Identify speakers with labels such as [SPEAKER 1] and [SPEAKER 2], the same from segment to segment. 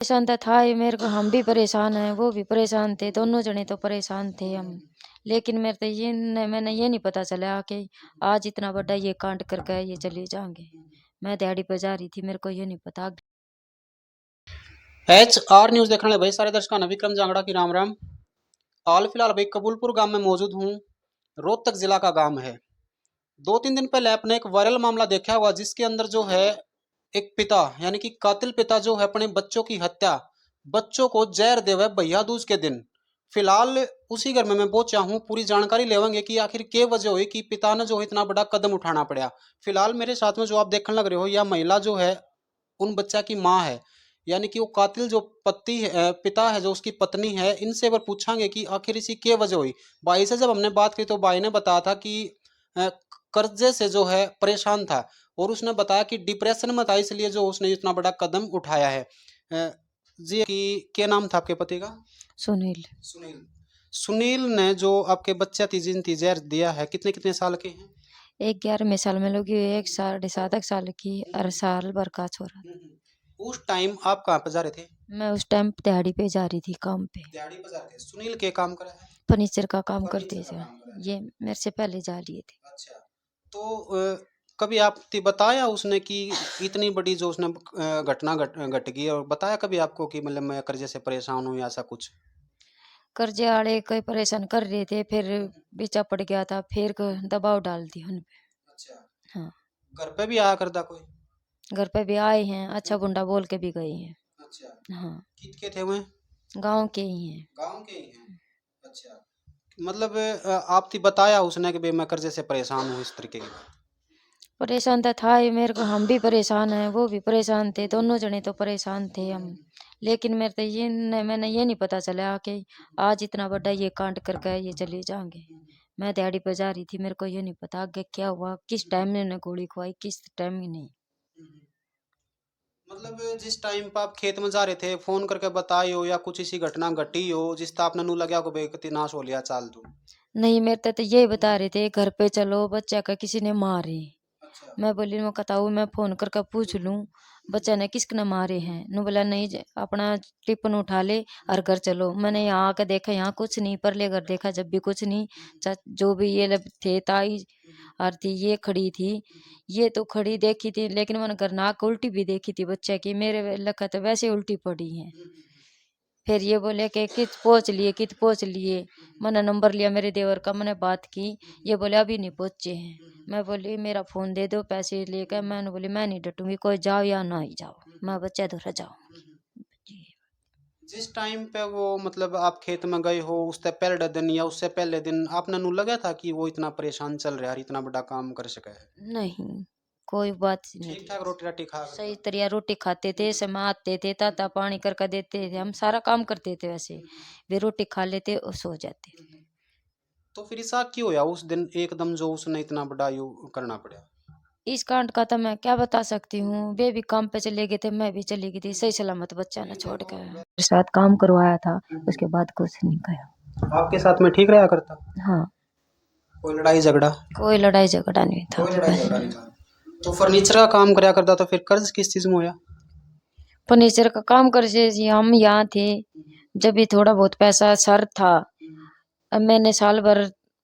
[SPEAKER 1] परेशान तो था ही मेरे को, हम भी परेशान हैं, वो भी परेशान थे, दोनों जने तो परेशान थे हम। लेकिन मेरे तो मैंने ये नहीं पता चला कि आज इतना बड़ा ये कांड करके ये चले जाएंगे। मैं दिहाड़ी पर जा रही थी, मेरे को ये नहीं पता।
[SPEAKER 2] HR न्यूज देखने भाई सारे दर्शकों ने विक्रम जांगड़ा की राम राम। हाल फिलहाल भाई कबूलपुर गांव में मौजूद हूँ। रोहतक जिला का गांव है। 2-3 दिन पहले आपने एक वायरल मामला देखा हुआ जिसके अंदर जो है एक पिता यानी कि कातिल पिता जो है अपने बच्चों की हत्या, बच्चों को जहर देवे भैया दूज के दिन। फिलहाल उसी घर में मैं पहुंचा हूँ, पूरी जानकारी लेवांगे कि आखिर क्या वजह हुई कि पिता ने जो इतना बड़ा कदम उठाना पड़ा। फिलहाल मेरे साथ में जो आप देखने लग रहे हो, यह महिला जो है उन बच्चा की माँ है, यानी कि वो कातिल जो पति है, पिता है जो उसकी पत्नी है। इनसे एक बार पूछांगे कि आखिर इसी क्या वजह हुई। भाई से जब हमने बात की तो भाई ने बताया था कि कर्जे से जो है परेशान था, और उसने बताया कि डिप्रेशन में था, इसलिए जो उसने इतना बड़ा कदम उठाया है। जी कि क्या नाम था आपके पति का?
[SPEAKER 1] सुनील।
[SPEAKER 2] सुनील। सुनील ने जो आपके बच्चा तीजिन तीजर दिया है, कितने कितने साल के हैं?
[SPEAKER 1] एक 11वें साल में लोगी, एक 7.5 साल की और साल भर का छोरा।
[SPEAKER 2] उस टाइम आप कहाँ पर जा रहे थे?
[SPEAKER 1] मैं उस टाइम दिहाड़ी पे जा रही थी, काम पे।
[SPEAKER 2] दिहाड़ी पर जा रहे थे। सुनील के काम करा है?
[SPEAKER 1] फर्नीचर का काम
[SPEAKER 2] फर्नीचर
[SPEAKER 1] करते
[SPEAKER 2] का
[SPEAKER 1] थे।
[SPEAKER 2] काम करा है।
[SPEAKER 1] ये मेरे से पहले जा लिए थे।
[SPEAKER 2] अच्छा। तो कभी आपने बताया उसने कि इतनी बड़ी जो उसने घटना घट गई, और बताया कभी आपको कि मतलब मैं कर्जे से परेशान हूँ या ऐसा कुछ?
[SPEAKER 1] कर्जे वाले कोई परेशान कर रहे थे, फिर बेचा पड़ गया था, फिर दबाव डाल दिया उन पे।
[SPEAKER 2] अच्छा।
[SPEAKER 1] हाँ।
[SPEAKER 2] घर पे भी आया करता कोई?
[SPEAKER 1] घर पे भी आए हैं, अच्छा गुंडा बोल के भी गए हैं।
[SPEAKER 2] अच्छा।
[SPEAKER 1] हाँ।
[SPEAKER 2] कित के थे वह?
[SPEAKER 1] गांव के ही हैं।
[SPEAKER 2] गांव के ही हैं। अच्छा। मतलब आपने बताया उसने कि भाई मैं कर्जे से परेशान हूँ, इस तरीके की बात?
[SPEAKER 1] परेशान तो था ही मेरे को, हम भी परेशान हैं, वो भी परेशान थे, दोनों जने तो परेशान थे हम। लेकिन मेरे तो मैंने ये नहीं पता चला कि आज इतना बड़ा ये कांड करके ये चले जाएंगे। मैं दिहाड़ी पर जा रही थी, मेरे को ये नहीं पता आगे क्या हुआ, किस टाइम में गोली खुआई, किस टाइम में नहीं।
[SPEAKER 2] मतलब जिस टाइम पे आप खेत में जा रहे थे, फोन करके बताई हो या कुछ इसी घटना घटी हो जिससे आपने नू लगा को बेइज्जती नाश हो लिया चाल तू?
[SPEAKER 1] नहीं, मेरे तो यही बता रहे थे घर पे चलो, बच्चा का किसी ने मारे।
[SPEAKER 2] अच्छा।
[SPEAKER 1] मैं बोली मैं बताऊँ, मैं फोन करके पूछ लूँ बच्चा ने किसने मारे हैं। नु बोला नहीं, अपना टिफिन उठा ले और घर चलो। मैंने यहाँ आके देखा, यहाँ कुछ नहीं, परले घर देखा जब भी कुछ नहीं। जो भी ये लोग थे, ताई और थी, ये खड़ी थी, ये तो खड़ी देखी थी, लेकिन मैंने घर नाक उल्टी भी देखी थी बच्चे की, मेरे लखा तो वैसे उल्टी पड़ी है। फिर ये बोले कि कित पहुँच लिए। मैंने नंबर लिया मेरे देवर का, मैंने बात की, ये बोले अभी नहीं पहुँचे हैं। मैं बोली मेरा फ़ोन दे दो, पैसे लेकर। मैंने बोली मैं नहीं डटूंगी, कोई जाओ या ना ही जाओ, मैं बच्चा धोरा जाऊंगी। जी।
[SPEAKER 2] जिस टाइम पे वो मतलब आप खेत में गए हो, उससे पहले दिन या उससे पहले दिन आपने नू लगा था कि वो इतना परेशान चल रहा है और इतना बड़ा काम कर सके है?
[SPEAKER 1] नहीं, कोई बात नहीं
[SPEAKER 2] ठीक
[SPEAKER 1] थी।
[SPEAKER 2] ठाक रोटी राटी खा
[SPEAKER 1] सही
[SPEAKER 2] करता
[SPEAKER 1] तरह रोटी खाते थे, समय आते थे, ताता पानी करके देते थे, हम सारा काम करते थे वैसे। वे रोटी खा लेते और सो जाते थे।
[SPEAKER 2] था। तो फिर ऐसा क्यों होया उस दिन एकदम जो उसने इतना बड़ा यू करना पड़ा?
[SPEAKER 1] इस कांड का तो मैं क्या बता सकती हूँ, वे भी काम पे चले गए थे, मैं भी चली गई थी, सही सलामत बच्चा ने छोड़ कर। मेरे साथ काम करवाया था, उसके बाद कुछ नहीं कहा।
[SPEAKER 2] आपके साथ में ठीक रहा करता?
[SPEAKER 1] हाँ।
[SPEAKER 2] कोई लड़ाई झगड़ा?
[SPEAKER 1] कोई लड़ाई झगड़ा नहीं था।
[SPEAKER 2] कोई लड़ाई झगड़ा नहीं था। तो फर्नीचर का काम करया करता, तो फिर कर्ज किस चीज में होया?
[SPEAKER 1] फर्नीचर का काम कर से जी, हम यहाँ थे जब भी थोड़ा बहुत पैसा सर था। अब मैंने साल भर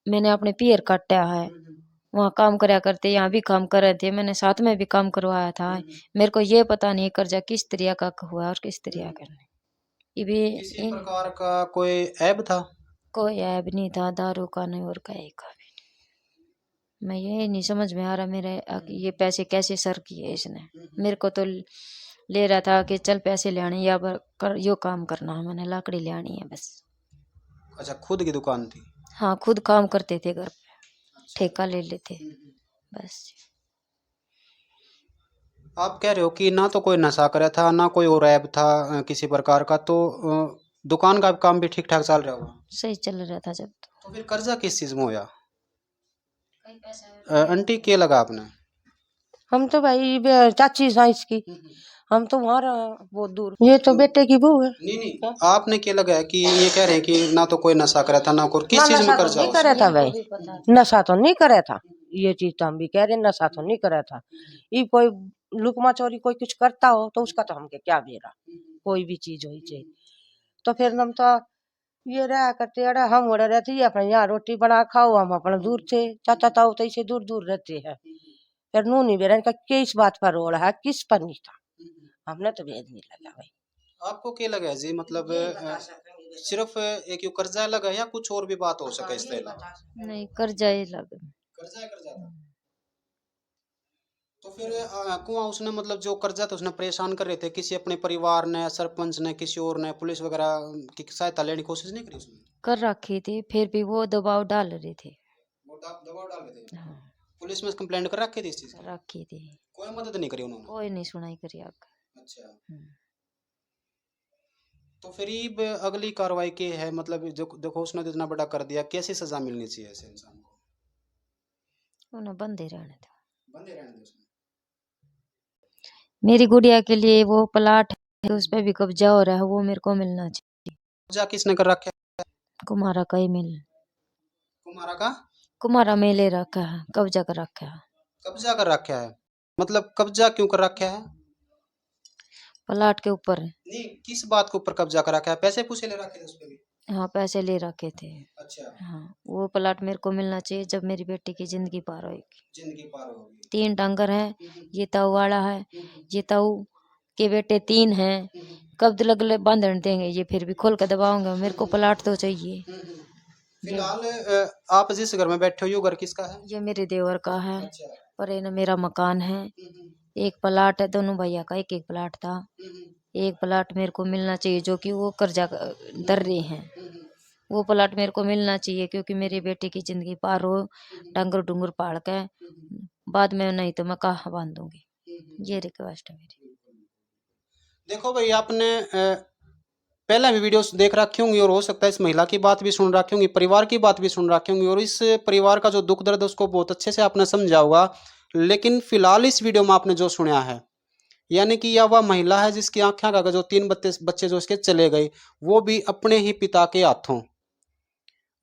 [SPEAKER 1] मैंने अपने पियर काटा है, वहाँ काम करया करते, यहाँ भी काम कर रहे थे, मैंने साथ में भी काम करवाया था। मेरे को ये पता नहीं कर्जा किस तरह का हुआ और किस तरह का नहीं। ये भी
[SPEAKER 2] किसी प्रकार का कोई ऐब था?
[SPEAKER 1] कोई ऐब नहीं था, दारू का नहीं और कहीं का भी नहीं। मैं ये नहीं समझ में आ रहा मेरे ये पैसे कैसे सर किए इसने। मेरे को तो ले रहा था कि चल पैसे ले आने या यो काम करना है, मैंने लकड़ी ले आनी है बस।
[SPEAKER 2] अच्छा, खुद की दुकान थी?
[SPEAKER 1] हाँ, खुद काम करते थे घर पे,
[SPEAKER 2] अच्छा।
[SPEAKER 1] ठेका ले लेते बस।
[SPEAKER 2] आप कह रहे हो कि ना तो कोई नशा करे था, ना कोई और ऐब था किसी प्रकार का, तो दुकान का काम भी ठीक ठाक चल रहा होगा?
[SPEAKER 1] सही चल रहा था जब
[SPEAKER 2] तो फिर कर्जा किस चीज में होया?
[SPEAKER 1] तो।
[SPEAKER 2] आंटी क्या लगा आपने?
[SPEAKER 3] हम तो भाई चाची साइंस की, हम तो वहाँ बहुत दूर, ये तो बेटे की बहू है।
[SPEAKER 2] नहीं नहीं, आपने क्या लगा है कि ये कह रहे हैं कि ना तो कोई नशा करा था, ना कोई किस
[SPEAKER 3] ना
[SPEAKER 2] चीज में
[SPEAKER 3] नशा तो
[SPEAKER 2] कर्जा
[SPEAKER 3] नहीं
[SPEAKER 2] हो?
[SPEAKER 3] करे था भाई, नशा तो नहीं करे था, ये चीज तो हम भी कह रहे, नशा तो नहीं करे था। ये कोई लुकमा चोरी कोई कुछ करता हो तो उसका तो हमके क्या बेरा, कोई भी चीज होनी चाहिए। तो फिर हम तो ये रहा करते अड़ा हम उड़ा रहते ये अपने यहाँ रोटी बना खाओ, हम अपना दूर से चाचा ताऊ तो इसे दूर दूर रहते हैं। फिर नूनी बेरन का किस बात पर रोड़ा है किस पर नहीं था, हमने तो भेद नहीं लगा भाई।
[SPEAKER 2] आपको क्या लगा जी, मतलब सिर्फ एक यू कर्जा लगा या कुछ और भी बात हो सके इसके अलावा?
[SPEAKER 1] नहीं कर्जा ही लग।
[SPEAKER 2] कर्जा था। तो फिर कुआं उसने मतलब जो कर्जा था उसने परेशान कर रहे थे, किसी अपने परिवार ने, सरपंच ने, किसी और ने, पुलिस वगैरह की सहायता लेने की कोशिश नहीं करी उसने?
[SPEAKER 1] कर रखी थी फिर भी वो दबाव डाल रहे थे।
[SPEAKER 2] वो दबाव डाल रहे थे।
[SPEAKER 1] हाँ
[SPEAKER 2] पुलिस में कंप्लेंट कर रखी थी इस चीज की?
[SPEAKER 1] रखी थी।
[SPEAKER 2] कोई मदद नहीं करी उन्होंने?
[SPEAKER 1] कोई नहीं सुनाई करी आग।
[SPEAKER 2] अच्छा। तो फिर ये अगली कार्रवाई की है, मतलब जो देखो उसने तो इतना बड़ा कर दिया, कैसी सजा मिलनी चाहिए ऐसे इंसान को?
[SPEAKER 1] उन्हें बंदे रहने थे।
[SPEAKER 2] बंदे रहने दो उसमें।
[SPEAKER 1] मेरी गुड़िया के लिए वो प्लाट है उस पे भी कब्जा हो रहा है, वो मेरे को मिलना चाहिए।
[SPEAKER 2] कब्जा किसने कर रखा है?
[SPEAKER 1] कुमारा का ही मिल।
[SPEAKER 2] कुमारा का?
[SPEAKER 1] कुमारा में ले रखा है, कब्जा कर रखा है।
[SPEAKER 2] कब्जा कर रखा है? मतलब कब्जा क्यों कर रखा है?
[SPEAKER 1] प्लाट के ऊपर।
[SPEAKER 2] नहीं, किस बात के ऊपर कब्जा कर रखा है? पैसे पूसे ले रखे थे उस पे भी?
[SPEAKER 1] हाँ पैसे ले रखे थे।
[SPEAKER 2] अच्छा।
[SPEAKER 1] हाँ वो प्लाट मेरे को मिलना चाहिए जब मेरी बेटी की जिंदगी पार होगी।
[SPEAKER 2] जिंदगी पार होगी।
[SPEAKER 1] 3 डांगर है, ये ताऊ वाला है,
[SPEAKER 2] हम्म,
[SPEAKER 1] ये ताऊ के बेटे 3 हैं।
[SPEAKER 2] हम्म,
[SPEAKER 1] कब लग बांधन देंगे ये, फिर भी खोल कर दबाऊंगा, मेरे को प्लाट तो चाहिए।
[SPEAKER 2] हम्म। फिलहाल आप जिस घर में बैठे हो ये घर किसका है?
[SPEAKER 1] ये मेरे देवर का है।
[SPEAKER 2] अच्छा।
[SPEAKER 1] पर ये ना मेरा मकान है,
[SPEAKER 2] हम्म,
[SPEAKER 1] एक प्लाट है, दोनों भैया का एक एक प्लाट था।
[SPEAKER 2] हम्म,
[SPEAKER 1] एक प्लाट मेरे को मिलना चाहिए जो कि वो कर्जा दर रहे हैं।
[SPEAKER 2] हम्म,
[SPEAKER 1] वो प्लाट मेरे को मिलना चाहिए क्योंकि मेरी बेटी की जिंदगी पार हो, डंगर डुंगर पाल के बाद में, नहीं तो मैं कहाँ बांधूंगी। ये रिक्वेस्ट है मेरी।
[SPEAKER 2] देखो भाई, आपने पहले भी वीडियोस देख रखी होंगी और हो सकता है इस महिला की बात भी सुन रखी होंगी, परिवार की बात भी सुन रखी होंगी और इस परिवार का जो दुख दर्द है उसको बहुत अच्छे से आपने समझा होगा। लेकिन फिलहाल इस वीडियो में आपने जो सुना है, यानी कि यह वह महिला है जिसकी आंखें का जो 3 बच्चे जो इसके चले गए, वो भी अपने ही पिता के हाथों।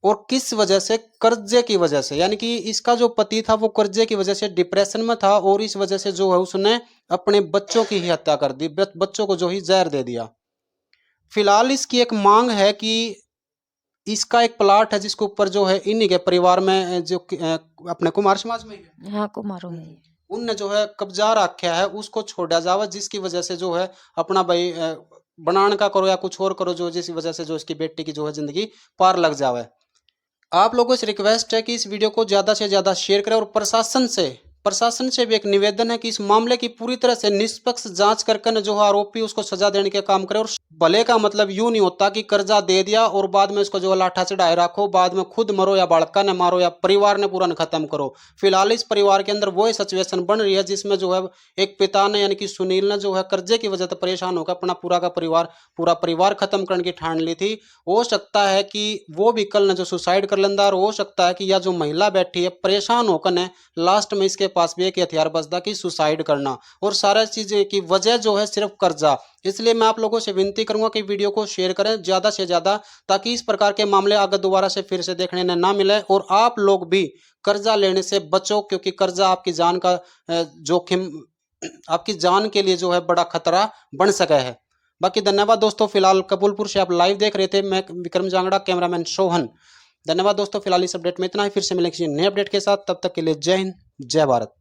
[SPEAKER 2] और किस वजह से? कर्जे की वजह से। यानी कि इसका जो पति था वो कर्जे की वजह से डिप्रेशन में था और इस वजह से जो है उसने अपने बच्चों की ही हत्या कर दी, बच्चों को जो ही जहर दे दिया। फिलहाल इसकी एक मांग है कि इसका एक प्लाट है जिसके ऊपर जो है इन्हीं के परिवार में जो अपने कुमार समाज में है,
[SPEAKER 1] हाँ कुमारों में ही।
[SPEAKER 2] उनने जो है कब्जा रखा है, उसको छोड़ा जावा, जिसकी वजह से जो है अपना भाई बनान का करो या कुछ और करो, जो जिस वजह से जो इसकी बेटी की जो है जिंदगी पार लग जावे। आप लोगों से रिक्वेस्ट है कि इस वीडियो को ज़्यादा से ज़्यादा शेयर करें और प्रशासन से भी एक निवेदन है कि इस मामले की पूरी तरह से निष्पक्ष जांच करके न जो आरोपी उसको सजा देने के काम करे। और भले का मतलब यूं नहीं होता कि कर्जा दे दिया और बाद में उसको जो लाठा चढ़ाए रखो, बाद में खुद मरो या बालका ने मारो या परिवार ने पूरा न खत्म करो। फिलहाल इस परिवार के अंदर वही सिचुएशन बन रही है जिसमें जो है एक पिता ने यानी कि सुनील ने जो है कर्जे की वजह से परेशान होकर अपना पूरा परिवार खत्म करने की ठान ली थी। हो सकता है कि वो भी कल न जो सुसाइड कर लेंदा, और हो सकता है कि यह जो महिला बैठी है परेशान होकर ने लास्ट में इसके पास भी एक हथियार बचता कि सुसाइड करना, और सारा चीजें की वजह जो है सिर्फ कर्जा। इसलिए मैं आप लोगों से विनती करूंगा कि वीडियो को शेयर करें ज़्यादा से ज़्यादा, ताकि इस प्रकार के मामले आगे दोबारा से फिर से देखने न ना मिले और आप लोग भी कर्जा लेने से बचो, क्योंकि कर्जा आपकी जान का जोखिम, आपकी जान के लिए जो है बड़ा खतरा बन सका है। बाकी धन्यवाद दोस्तों। फिलहाल कबूलपुर से आप लाइव देख रहे थे, मैं विक्रम जांगड़ा, कैमरामैन सोहन। धन्यवाद दोस्तों। फिलहाल इस अपडेट में इतना ही, फिर से मिलेंगे किसी नए अपडेट के साथ, तब तक के लिए जय हिंद, जय भारत।